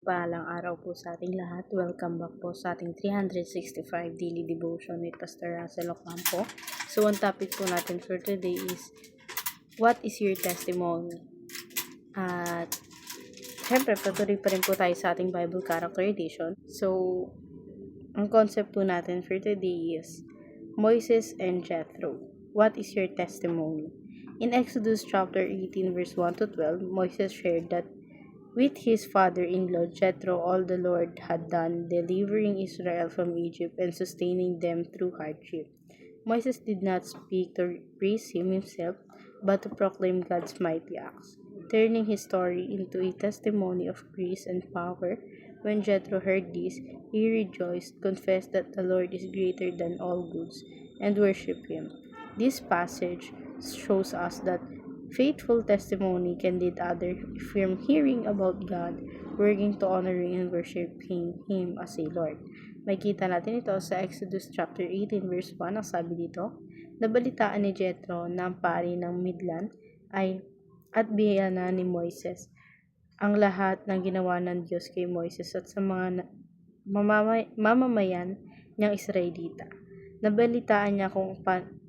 Mapagpalang araw po sa ating lahat. Welcome back po sa ating 365 Daily Devotion with Pastor Russell Ocampo. So, ang topic po natin for today is, what is your testimony? At, syempre, patuloy pa rin po tayo sa ating Bible Character Edition. So, ang concept po natin for today is, Moses and Jethro. What is your testimony? In Exodus chapter 18 verse 1 to 12, Moses shared that with his father-in-law Jethro, all the Lord had done, delivering Israel from Egypt and sustaining them through hardship. Moses did not speak to praise him himself, but to proclaim God's mighty acts, turning his story into a testimony of grace and power. When Jethro heard this, he rejoiced, confessed that the Lord is greater than all gods, and worshiped him. This passage shows us that faithful testimony can lead others from hearing about God, working to honoring and worshiping Him as a Lord. Makita natin ito sa Exodus chapter 18 verse 1. Ang sabi dito, nabalitaan ni Jethro na ang pari ng Midlan ay at biyana ni Moises ang lahat ng ginawa ng Diyos kay Moises at sa mga mamamayan niyang Israelita. Nabalitaan niya kung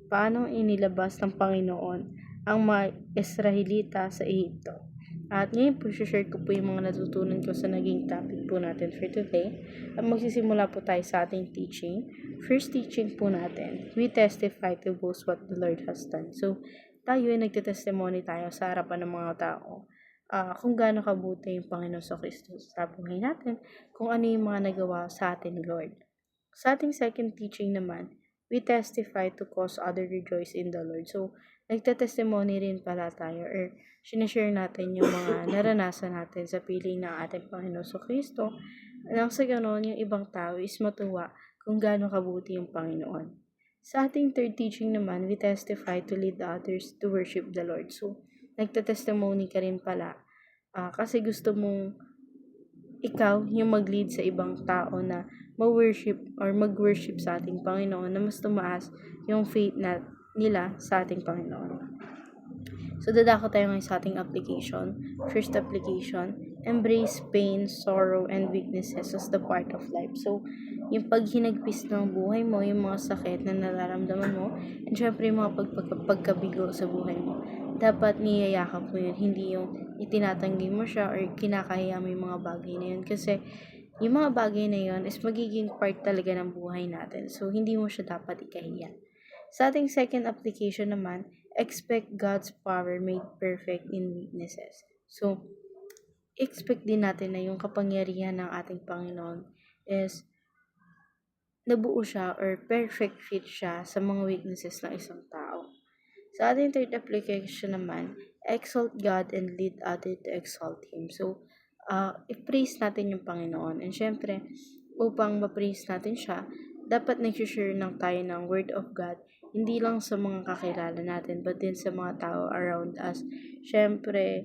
paano inilabas ng Panginoon ang mga Israelita sa Ehipto. At ngayon po, share ko po yung mga natutunan ko sa naging topic po natin for today. At magsisimula po tayo sa ating teaching. First teaching po natin, we testify to boast what the Lord has done. So, tayo ay nagtitestimony tayo sa harapan ng mga tao. Kung gaano kabuti yung Panginoon sa Kristo sa buhay natin, kung ano yung mga nagawa sa atin, Lord. Sa ating second teaching naman, we testify to cause others rejoice in the Lord. So, nagtetestimony rin pala tayo or sinashare natin yung mga naranasan natin sa piling ng ating Panginoon sa Kristo. Nang sa ganoon, yung ibang tao is matuwa kung gaano kabuti yung Panginoon. Sa ating third teaching naman, we testify to lead others to worship the Lord. So, nagtetestimony ka rin pala kasi gusto mong ikaw yung mag-lead sa ibang tao na ma-worship or mag-worship sa ating Panginoon na mas tumaas yung faith nila sa ating Panginoon. So, dadako tayo ngayon sa ating application. First application, embrace pain, sorrow, and weaknesses as the part of life. So, yung paghinagpis ng buhay mo, yung mga sakit na nararamdaman mo, and syempre yung mga pagkabigo sa buhay mo, dapat niyayakap mo yun, hindi yung itinatanggi mo siya or kinakahiya mo yung mga bagay na yun. Kasi, yung mga bagay na yun is magiging part talaga ng buhay natin. So, hindi mo siya dapat ikahiya. Sa ating second application naman, expect God's power made perfect in weaknesses. So, expect din natin na yung kapangyarihan ng ating Panginoon is nabuo siya or perfect fit siya sa mga weaknesses ng isang tao. Sa ating third application naman, exalt God and lead others to exalt Him. So, i-praise natin yung Panginoon. And syempre, upang ma-praise natin siya, dapat nag-share lang tayo ng Word of God, hindi lang sa mga kakilala natin, but din sa mga tao around us. Syempre,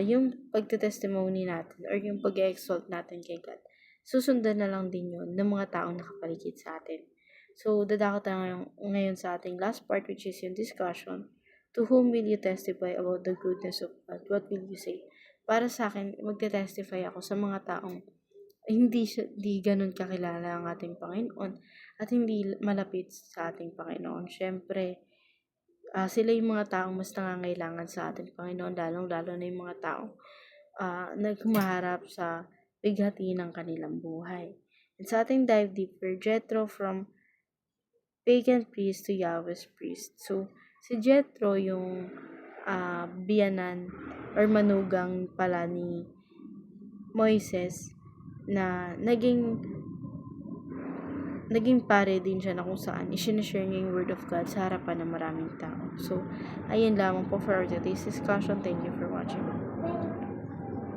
yung pagte-testimony natin or yung pag-exalt natin kay God, susundan na lang din yun ng mga taong nakapaligid sa atin. So, dadako tayo ngayon sa ating last part, which is yung discussion. To whom will you testify about the goodness of God? What will you say? Para sa akin, magte-testify ako sa mga taong hindi ganun kakilala ang ating Panginoon at hindi malapit sa ating Panginoon. Siyempre, sila yung mga taong mas nangangailangan sa ating Panginoon, lalong-lalo na yung mga taong naghumaharap sa bighati ng kanilang buhay. And sa ating dive deeper, Jethro from pagan priest to Yahweh's priest. So, si Jethro yung biyanan or manugang pala ni Moises na naging pare din siya na kung saan i-share niya yung word of God sa harapan ng maraming tao. So, ayun lamang po for today's discussion. Thank you for watching.